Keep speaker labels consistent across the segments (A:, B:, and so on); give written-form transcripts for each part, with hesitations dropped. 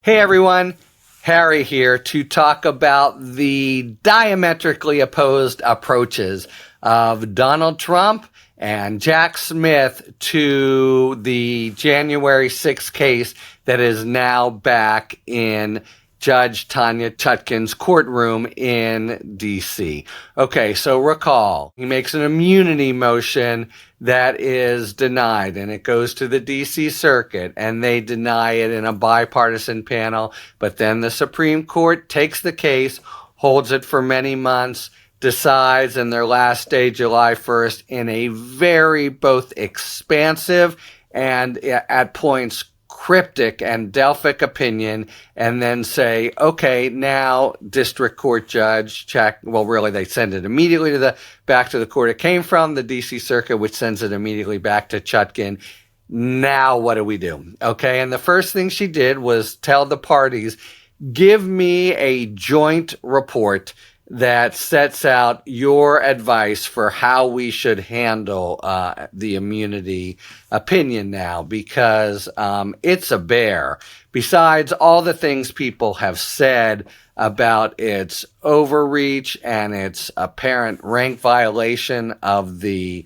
A: Hey everyone, Harry here to talk about the diametrically opposed approaches of Donald Trump and Jack Smith to the January 6th case that is now back in Judge Tanya Chutkan's courtroom in D.C. Okay, so recall, he makes an immunity motion that is denied, and it goes to the D.C. Circuit, and they deny it in a bipartisan panel, but then the Supreme Court takes the case, holds it for many months, decides in their last day, July 1st, in a very both expansive and at points cryptic and Delphic opinion, and then say, okay, now district court judge, check. Well, really, they send it immediately to back to the court it came from, the D.C. Circuit, which sends it immediately back to Chutkan. Now, what do we do? Okay, and the first thing she did was tell the parties, give me a joint report that sets out your advice for how we should handle the immunity opinion now, because it's a bear. Besides all the things people have said about its overreach and its apparent rank violation of the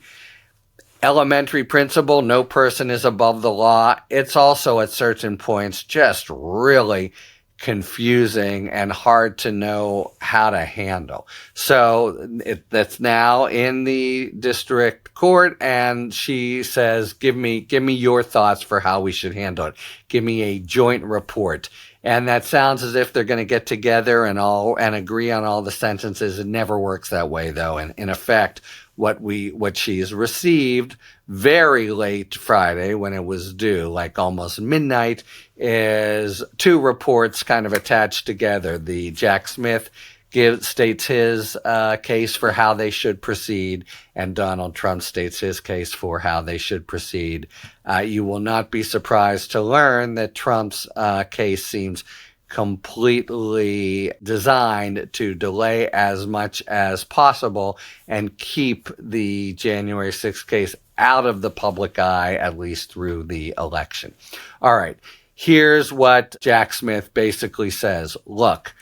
A: elementary principle, no person is above the law, it's also at certain points just really confusing and hard to know how to handle. So that's now in the district court, and she says, give me your thoughts for how we should handle it. Give me a joint report. And that sounds as if they're going to get together and agree on all the sentences. It never works that way, though. And in effect, what she's received very late Friday, when it was due, like almost midnight, is two reports kind of attached together. The Jack Smith states his case for how they should proceed, and Donald Trump states his case for how they should proceed. You will not be surprised to learn that Trump's case seems completely designed to delay as much as possible and keep the January 6th case out of the public eye, at least through the election. All right, here's what Jack Smith basically says. Look,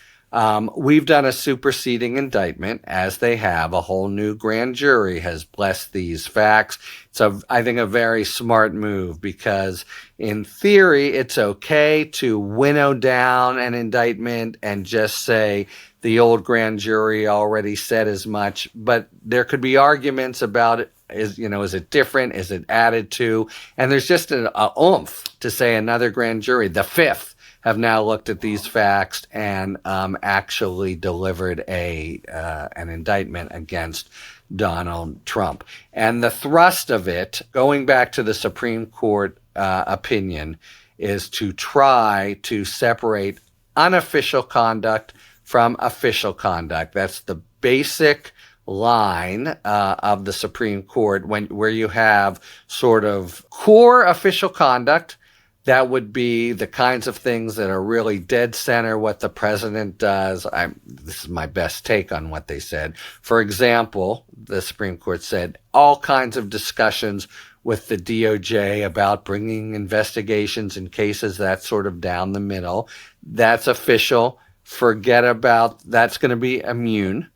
A: we've done a superseding indictment, as they have. A whole new grand jury has blessed these facts. It's, I think, a very smart move, because in theory, it's okay to winnow down an indictment and just say the old grand jury already said as much. But there could be arguments about it. Is it different? Is it added to? And there's just an oomph to say another grand jury, the fifth, have now looked at these facts and actually delivered an indictment against Donald Trump. And the thrust of it, going back to the Supreme Court opinion, is to try to separate unofficial conduct from official conduct. That's the basic line of the Supreme Court, where you have sort of core official conduct. That would be the kinds of things that are really dead center what the president does. This is my best take on what they said. For example, the Supreme Court said all kinds of discussions with the DOJ about bringing investigations and cases, that's sort of down the middle. That's official. Forget about that's going to be immune.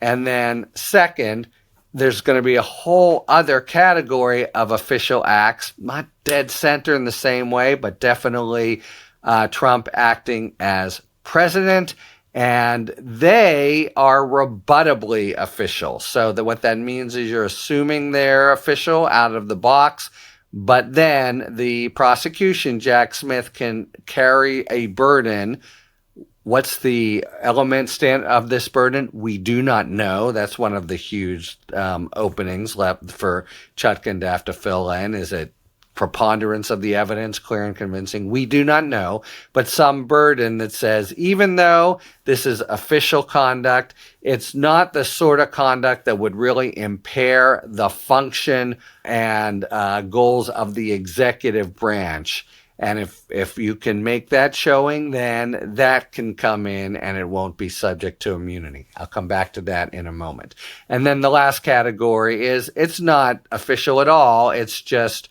A: And then second, there's going to be a whole other category of official acts, not dead center in the same way, but definitely Trump acting as president, and they are rebuttably official. So what that means is you're assuming they're official out of the box, but then the prosecution, Jack Smith, can carry a burden. What's the element of this burden? We do not know. That's one of the huge openings left for Chutkan to have to fill in. Is it preponderance of the evidence, clear and convincing? We do not know. But some burden that says, even though this is official conduct, it's not the sort of conduct that would really impair the function and goals of the executive branch. And if you can make that showing, then that can come in and it won't be subject to immunity. I'll come back to that in a moment. And then the last category is it's not official at all. It's just,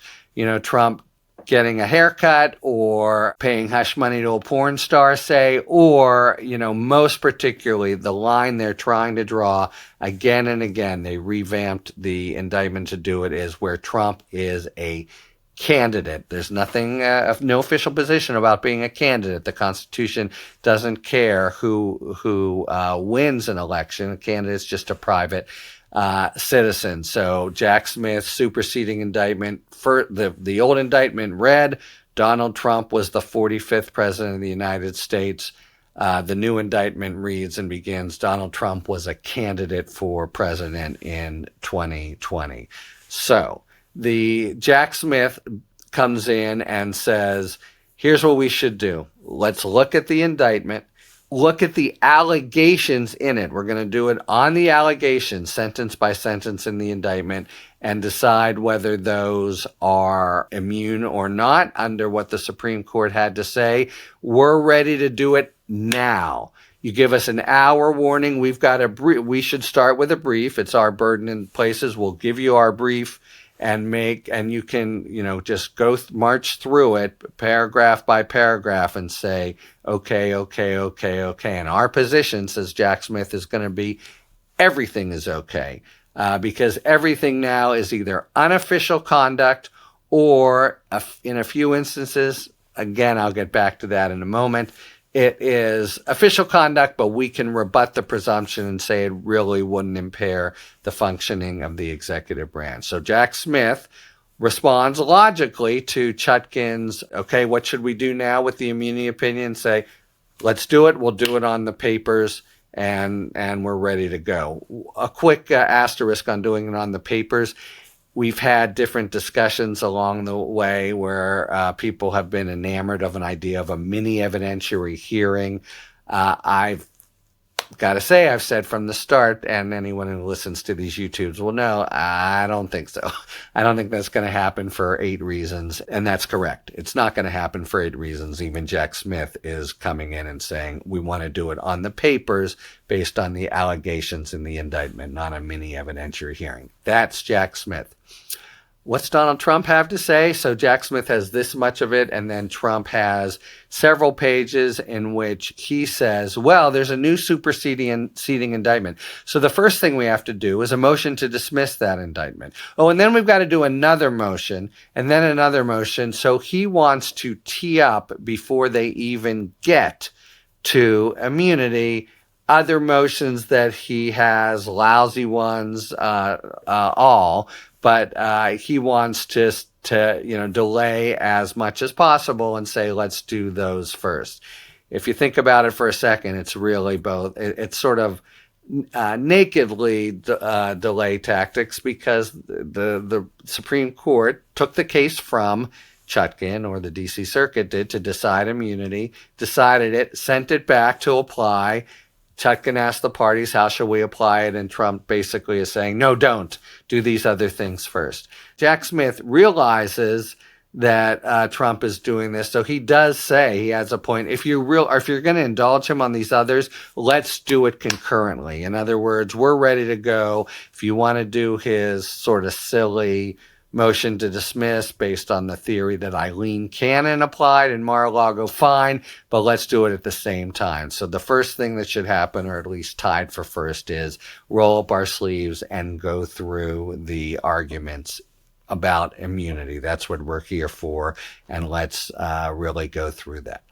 A: Trump getting a haircut or paying hush money to a porn star, say, or, most particularly the line they're trying to draw again and again, they revamped the indictment to do it, is where Trump is a candidate. There's nothing, no official position about being a candidate. The Constitution doesn't care who wins an election. A candidate's just a private citizen. So Jack Smith's superseding indictment, for the old indictment read, Donald Trump was the 45th president of the United States. The new indictment reads and begins, Donald Trump was a candidate for president in 2020. So the Jack Smith comes in and says, here's what we should do. Let's look at the indictment. Look at the allegations in it. We're going to do it on the allegations, sentence by sentence in the indictment, and decide whether those are immune or not under what the Supreme Court had to say. We're ready to do it now. You give us an hour warning. We've got a brief. We should start with a brief. It's our burden in places. We'll give you our brief and you can, just march through it paragraph by paragraph and say, okay. And our position, says Jack Smith, is going to be everything is okay. Because everything now is either unofficial conduct or, in a few instances, again, I'll get back to that in a moment, it is official conduct, but we can rebut the presumption and say it really wouldn't impair the functioning of the executive branch. So Jack Smith responds logically to Chutkan's, okay, what should we do now with the immunity opinion? Say, let's do it. We'll do it on the papers, and we're ready to go. A quick asterisk on doing it on the papers. We've had different discussions along the way where people have been enamored of an idea of a mini evidentiary hearing. I've got to say, I've said from the start, and anyone who listens to these YouTubes will know, I don't think so. I don't think that's going to happen for 8 reasons, and that's correct. It's not going to happen for 8 reasons. Even Jack Smith is coming in and saying, we want to do it on the papers based on the allegations in the indictment, not a mini evidentiary hearing. That's Jack Smith. What's Donald Trump have to say? So Jack Smith has this much of it, and then Trump has several pages in which he says, well, there's a new superseding indictment. So the first thing we have to do is a motion to dismiss that indictment. Oh, and then we've got to do another motion, and then another motion. So he wants to tee up, before they even get to immunity, other motions that he has, lousy ones, all. But he wants to delay as much as possible and say, let's do those first. If you think about it for a second, it's really both. It's sort of nakedly delay tactics, because the Supreme Court took the case from Chutkan, or the D.C. Circuit did, to decide immunity, decided it, sent it back to apply. Chutkan asked the parties, how shall we apply it? And Trump basically is saying, no, don't. Do these other things first. Jack Smith realizes that Trump is doing this. So he does say, he has a point, if you're going to indulge him on these others, let's do it concurrently. In other words, we're ready to go. If you want to do his sort of silly motion to dismiss based on the theory that Eileen Cannon applied in Mar-a-Lago, fine, but let's do it at the same time. So the first thing that should happen, or at least tied for first, is roll up our sleeves and go through the arguments about immunity. That's what we're here for, and let's really go through that.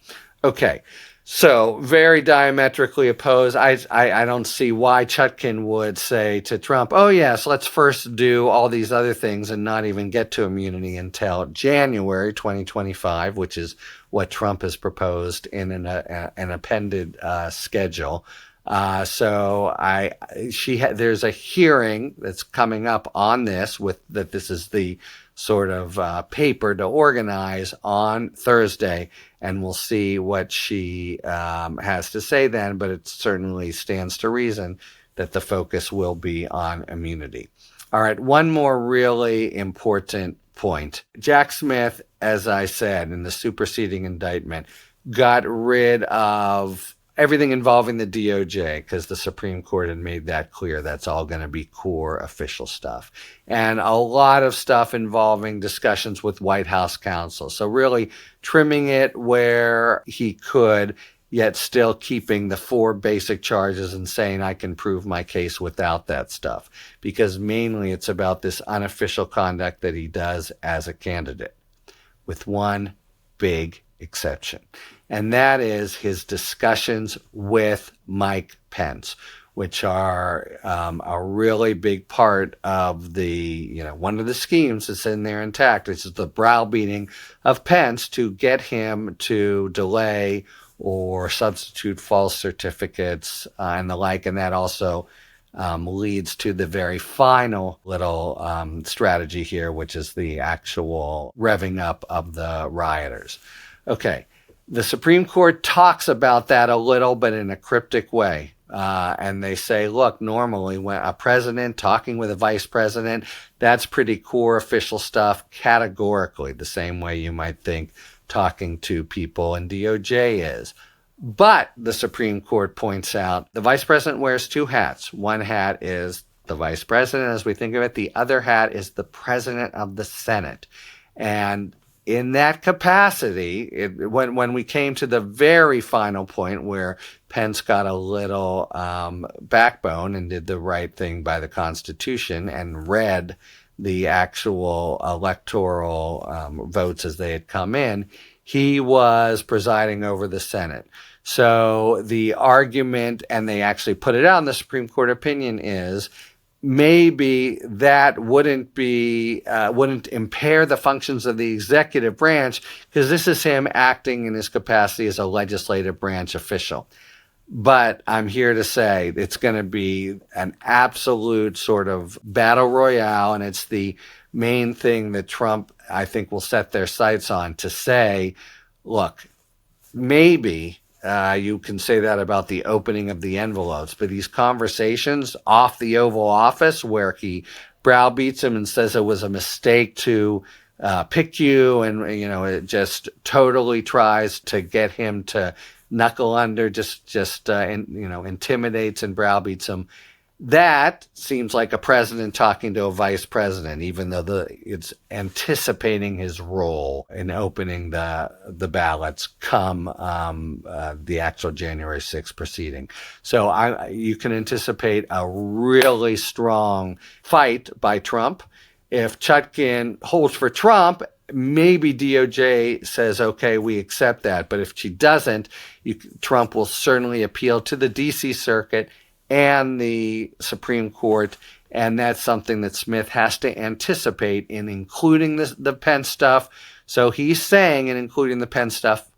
A: Okay. So very diametrically opposed. I don't see why Chutkan would say to Trump, oh, yes, let's first do all these other things and not even get to immunity until January 2025, which is what Trump has proposed in an appended schedule. There's a hearing that's coming up on this, that this is the sort of paper to organize on Thursday, and we'll see what she has to say then, but it certainly stands to reason that the focus will be on immunity. All right, one more really important point. Jack Smith, as I said, in the superseding indictment, got rid of everything involving the DOJ, because the Supreme Court had made that clear. That's all going to be core official stuff. And a lot of stuff involving discussions with White House counsel. So really trimming it where he could, yet still keeping the 4 basic charges and saying I can prove my case without that stuff. Because mainly it's about this unofficial conduct that he does as a candidate, with one big exception. And that is his discussions with Mike Pence, which are a really big part of the, one of the schemes that's in there intact, which is the browbeating of Pence to get him to delay or substitute false certificates and the like. And that also leads to the very final little strategy here, which is the actual revving up of the rioters. Okay. The Supreme Court talks about that a little, but in a cryptic way. And they say, look, normally when a president talking with a vice president, that's pretty core official stuff categorically, the same way you might think talking to people in DOJ is. But the Supreme Court points out the vice president wears 2 hats. One hat is the vice president, as we think of it. The other hat is the president of the Senate. And in that capacity, when we came to the very final point where Pence got a little backbone and did the right thing by the Constitution and read the actual electoral votes as they had come in, he was presiding over the Senate. So the argument, and they actually put it out in the Supreme Court opinion, is maybe that wouldn't impair the functions of the executive branch, because this is him acting in his capacity as a legislative branch official. But I'm here to say it's going to be an absolute sort of battle royale, and it's the main thing that Trump, I think, will set their sights on, to say, look, maybe you can say that about the opening of the envelopes, but these conversations off the Oval Office where he browbeats him and says it was a mistake to pick you, and it just totally tries to get him to knuckle under, intimidates and browbeats him. That seems like a president talking to a vice president, even though it's anticipating his role in opening the ballots come the actual January 6th proceeding. So you can anticipate a really strong fight by Trump. If Chutkan holds for Trump, maybe DOJ says, okay, we accept that. But if she doesn't, Trump will certainly appeal to the D.C. Circuit and the Supreme Court, and that's something that Smith has to anticipate in including the Pence stuff. So he's saying, in including the Pence stuff,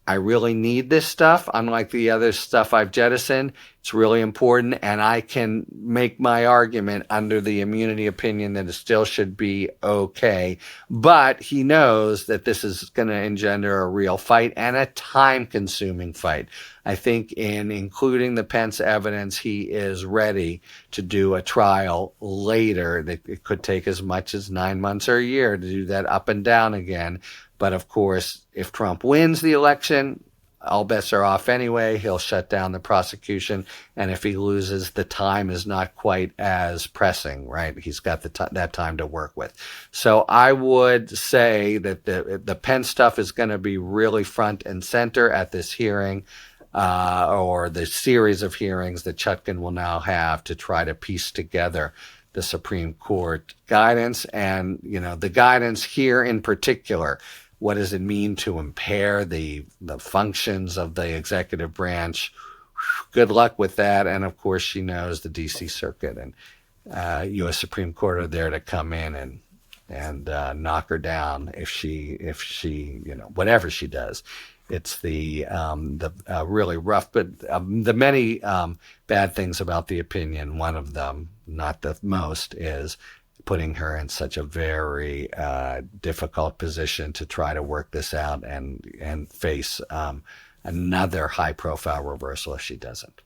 A: I really need this stuff. Unlike the other stuff I've jettisoned, it's really important, and I can make my argument under the immunity opinion that it still should be okay. But he knows that this is going to engender a real fight and a time-consuming fight. I think in including the Pence evidence, he is ready to do a trial later. It could take as much as 9 months or a year to do that up and down again. But of course, if Trump wins the election, all bets are off anyway. He'll shut down the prosecution. And if he loses, the time is not quite as pressing, right? He's got that time to work with. So I would say that the Pence stuff is going to be really front and center at this hearing, or the series of hearings that Chutkan will now have to try to piece together the Supreme Court guidance. And, the guidance here in particular, what does it mean to impair the functions of the executive branch? Good luck with that. And of course, she knows the D.C. Circuit and U.S. Supreme Court are there to come in and knock her down if she whatever she does. It's the really rough, but the many bad things about the opinion. One of them, not the most, is putting her in such a very difficult position to try to work this out and face another high-profile reversal if she doesn't.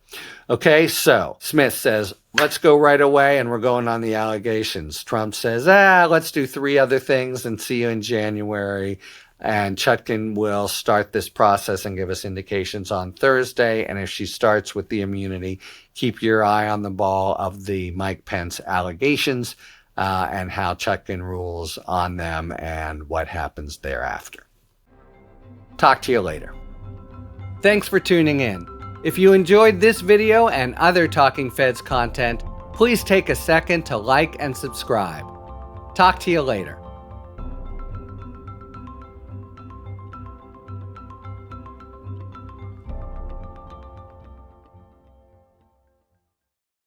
A: Okay, so Smith says, let's go right away, and we're going on the allegations. Trump says, let's do 3 other things and see you in January. And Chutkan will start this process and give us indications on Thursday. And if she starts with the immunity, keep your eye on the ball of the Mike Pence allegations and how Chutkan rules on them and what happens thereafter. Talk to you later. Thanks for tuning in. If you enjoyed this video and other Talking Feds content, please take a second to like and subscribe. Talk to you later.